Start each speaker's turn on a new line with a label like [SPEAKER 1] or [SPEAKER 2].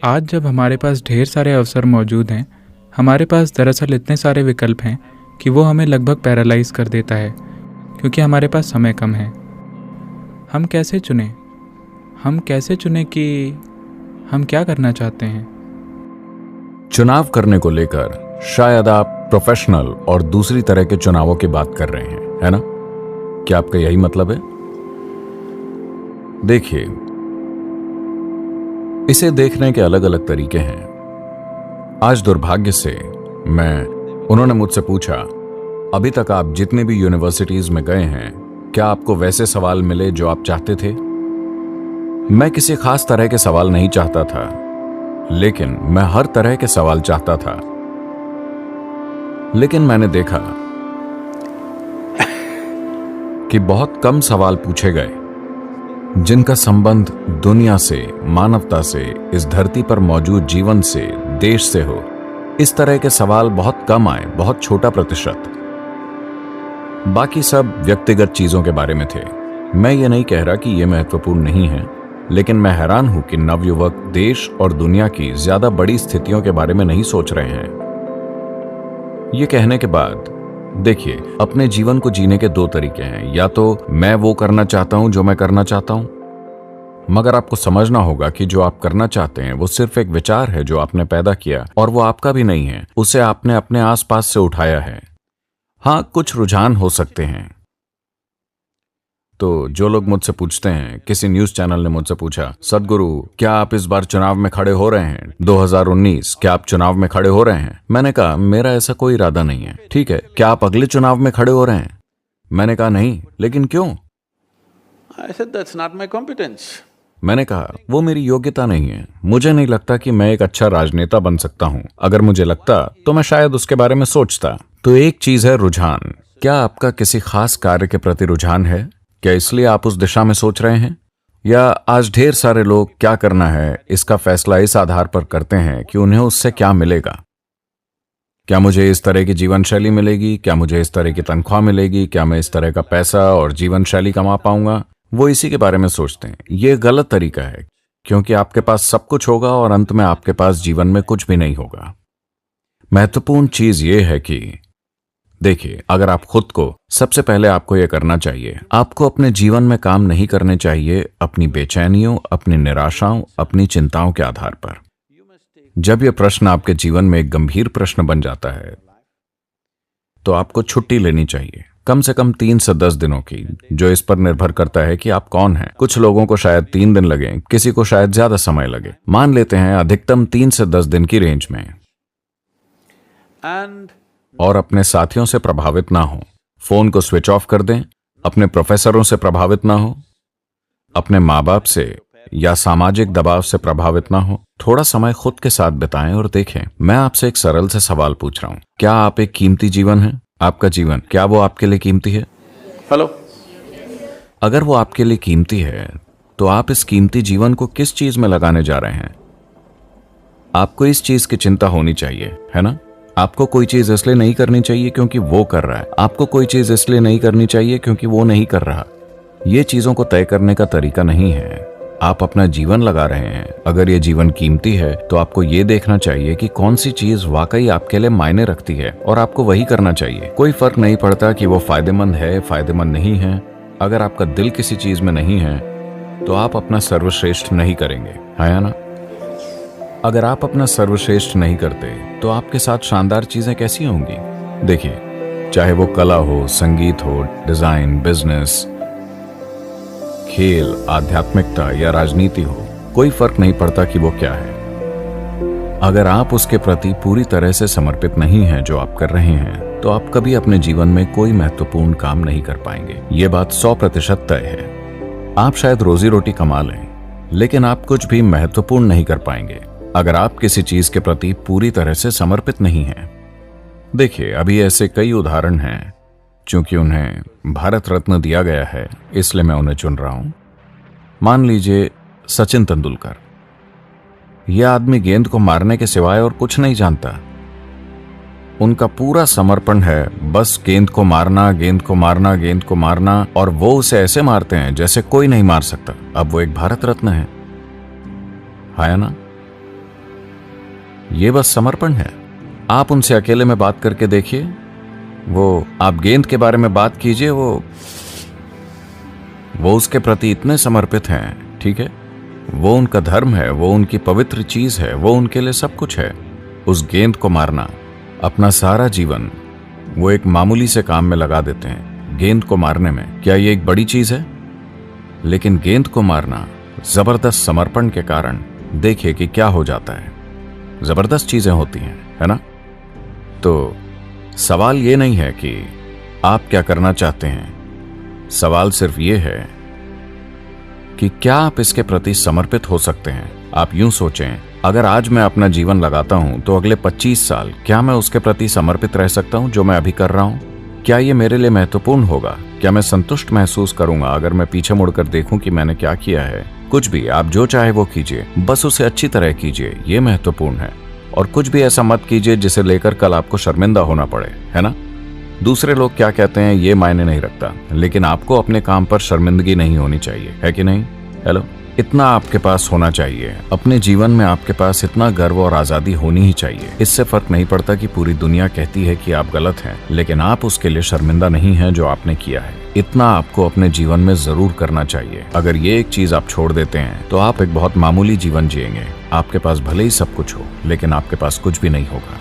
[SPEAKER 1] आज जब हमारे पास ढेर सारे अवसर मौजूद हैं, हमारे पास दरअसल इतने सारे विकल्प हैं कि वो हमें लगभग पैरालाइज कर देता है, क्योंकि हमारे पास समय कम है। हम कैसे चुनें कि हम क्या करना चाहते हैं?
[SPEAKER 2] चुनाव करने को लेकर शायद आप प्रोफेशनल और दूसरी तरह के चुनावों की बात कर रहे हैं, है ना? क्या आपका यही मतलब है? देखिए, इसे देखने के अलग अलग तरीके हैं। आज दुर्भाग्य से उन्होंने मुझसे पूछा, अभी तक आप जितनी भी यूनिवर्सिटीज में गए हैं, क्या आपको वैसे सवाल मिले जो आप चाहते थे? मैं किसी खास तरह के सवाल नहीं चाहता था, लेकिन मैं हर तरह के सवाल चाहता था। लेकिन मैंने देखा कि बहुत कम सवाल पूछे गए जिनका संबंध दुनिया से, मानवता से, इस धरती पर मौजूद जीवन से, देश से हो। इस तरह के सवाल बहुत कम आए, बहुत छोटा प्रतिशत। बाकी सब व्यक्तिगत चीजों के बारे में थे। मैं ये नहीं कह रहा कि ये महत्वपूर्ण नहीं है, लेकिन मैं हैरान हूं कि नवयुवक देश और दुनिया की ज्यादा बड़ी स्थितियों के बारे में नहीं सोच रहे हैं। ये कहने के बाद देखिए, अपने जीवन को जीने के दो तरीके हैं। या तो मैं वो करना चाहता हूं जो मैं करना चाहता हूं, मगर आपको समझना होगा कि जो आप करना चाहते हैं वो सिर्फ एक विचार है जो आपने पैदा किया, और वो आपका भी नहीं है। उसे आपने अपने आसपास से उठाया है। हाँ, कुछ रुझान हो सकते हैं। तो जो लोग मुझसे पूछते हैं, किसी न्यूज चैनल ने मुझसे पूछा, सदगुरु क्या आप इस बार चुनाव में खड़े हो रहे हैं? 2019 क्या आप चुनाव में खड़े हो रहे हैं? मैंने कहा मेरा ऐसा कोई इरादा नहीं है। ठीक है, क्या आप अगले चुनाव में खड़े हो रहे हैं? मैंने कहा नहीं। लेकिन क्यों?
[SPEAKER 3] I said that's not my competence.
[SPEAKER 2] मैंने कहा वो मेरी योग्यता नहीं है। मुझे नहीं लगता कि मैं एक अच्छा राजनेता बन सकता हूं। अगर मुझे लगता तो मैं शायद उसके बारे में सोचता। तो एक चीज है रुझान। क्या आपका किसी खास कार्य के प्रति रुझान है? क्या इसलिए आप उस दिशा में सोच रहे हैं? या आज ढेर सारे लोग क्या करना है इसका फैसला इस आधार पर करते हैं कि उन्हें उससे क्या मिलेगा। क्या मुझे इस तरह की जीवन शैली मिलेगी? क्या मुझे इस तरह की तनख्वाह मिलेगी? क्या मैं इस तरह का पैसा और जीवन शैली कमा पाऊंगा? वो इसी के बारे में सोचते हैं। ये गलत तरीका है, क्योंकि आपके पास सब कुछ होगा और अंत में आपके पास जीवन में कुछ भी नहीं होगा। महत्वपूर्ण चीज ये है कि देखिए, अगर आप खुद को, सबसे पहले आपको यह करना चाहिए, आपको अपने जीवन में काम नहीं करने चाहिए अपनी बेचैनियों, अपनी निराशाओं, अपनी चिंताओं के आधार पर। जब यह प्रश्न आपके जीवन में एक गंभीर प्रश्न बन जाता है, तो आपको छुट्टी लेनी चाहिए, कम से कम 3 से 10 दिनों की, जो इस पर निर्भर करता है कि आप कौन हैं। कुछ लोगों को शायद 3 दिन लगे, किसी को शायद ज्यादा समय लगे। मान लेते हैं अधिकतम 3 से 10 दिन की रेंज में। और अपने साथियों से प्रभावित ना हो। फोन को स्विच ऑफ कर दें। अपने प्रोफेसरों से प्रभावित ना हो। अपने माँ बाप से या सामाजिक दबाव से प्रभावित ना हो। थोड़ा समय खुद के साथ बिताएं और देखें। मैं आपसे एक सरल से सवाल पूछ रहा हूं, क्या आप एक कीमती जीवन है? आपका जीवन, क्या वो आपके लिए कीमती है?
[SPEAKER 3] हेलो।
[SPEAKER 2] अगर वो आपके लिए कीमती है, तो आप इस कीमती जीवन को किस चीज में लगाने जा रहे हैं? आपको इस चीज की चिंता होनी चाहिए, है ना? आपको कोई चीज इसलिए नहीं करनी चाहिए क्योंकि वो कर रहा है। आपको कोई चीज इसलिए नहीं करनी चाहिए क्योंकि वो नहीं कर रहा। ये चीजों को तय करने का तरीका नहीं है। आप अपना जीवन लगा रहे हैं। अगर ये जीवन कीमती है, तो आपको ये देखना चाहिए कि कौन सी चीज वाकई आपके लिए मायने रखती है, और आपको वही करना चाहिए। कोई फर्क नहीं पड़ता कि वो फायदेमंद है, फायदेमंद नहीं है। अगर आपका दिल किसी चीज में नहीं है, तो आप अपना सर्वश्रेष्ठ नहीं करेंगे, है ना? अगर आप अपना सर्वश्रेष्ठ नहीं करते, तो आपके साथ शानदार चीजें कैसी होंगी? देखिए, चाहे वो कला हो, संगीत हो, डिजाइन, बिजनेस, खेल, आध्यात्मिकता या राजनीति हो, कोई फर्क नहीं पड़ता कि वो क्या है। अगर आप उसके प्रति पूरी तरह से समर्पित नहीं हैं जो आप कर रहे हैं, तो आप कभी अपने जीवन में कोई महत्वपूर्ण काम नहीं कर पाएंगे। ये बात 100% तय है। आप शायद रोजी रोटी कमा लें, लेकिन आप कुछ भी महत्वपूर्ण नहीं कर पाएंगे अगर आप किसी चीज के प्रति पूरी तरह से समर्पित नहीं हैं। देखिए, अभी ऐसे कई उदाहरण हैं। चूंकि उन्हें भारत रत्न दिया गया है, इसलिए मैं उन्हें चुन रहा हूं। मान लीजिए सचिन तेंदुलकर। यह आदमी गेंद को मारने के सिवाय और कुछ नहीं जानता। उनका पूरा समर्पण है बस गेंद को मारना, गेंद को मारना, गेंद को मारना, और वो उसे ऐसे मारते हैं जैसे कोई नहीं मार सकता। अब वो एक भारत रत्न है ना? ये बस समर्पण है। आप उनसे अकेले में बात करके देखिए, वो आप गेंद के बारे में बात कीजिए, वो उसके प्रति इतने समर्पित हैं, ठीक है? वो उनका धर्म है, वो उनकी पवित्र चीज है, वो उनके लिए सब कुछ है। उस गेंद को मारना, अपना सारा जीवन वो एक मामूली से काम में लगा देते हैं, गेंद को मारने में। क्या ये एक बड़ी चीज है? लेकिन गेंद को मारना जबरदस्त समर्पण के कारण देखिए कि क्या हो जाता है। जबरदस्त चीजें होती हैं, है ना? तो सवाल ये नहीं है कि आप क्या करना चाहते हैं, सवाल सिर्फ ये है कि क्या आप इसके प्रति समर्पित हो सकते हैं। आप यूं सोचें, अगर आज मैं अपना जीवन लगाता हूं तो अगले 25 साल क्या मैं उसके प्रति समर्पित रह सकता हूं जो मैं अभी कर रहा हूं? क्या ये मेरे लिए महत्वपूर्ण होगा? क्या मैं संतुष्ट महसूस करूंगा अगर मैं पीछे मुड़कर देखूं कि मैंने क्या किया है? कुछ भी, आप जो चाहे वो कीजिए, बस उसे अच्छी तरह कीजिए, ये महत्वपूर्ण है। और कुछ भी ऐसा मत कीजिए जिसे लेकर कल आपको शर्मिंदा होना पड़े, है ना? दूसरे लोग क्या कहते हैं ये मायने नहीं रखता, लेकिन आपको अपने काम पर शर्मिंदगी नहीं होनी चाहिए, है कि नहीं? हेलो, इतना आपके पास होना चाहिए। अपने जीवन में आपके पास इतना गर्व और आजादी होनी ही चाहिए। इससे फर्क नहीं पड़ता कि पूरी दुनिया कहती है कि आप गलत हैं, लेकिन आप उसके लिए शर्मिंदा नहीं हैं जो आपने किया है। इतना आपको अपने जीवन में जरूर करना चाहिए। अगर ये एक चीज आप छोड़ देते हैं तो आप एक बहुत मामूली जीवन जिएंगे। आपके पास भले ही सब कुछ हो, लेकिन आपके पास कुछ भी नहीं होगा।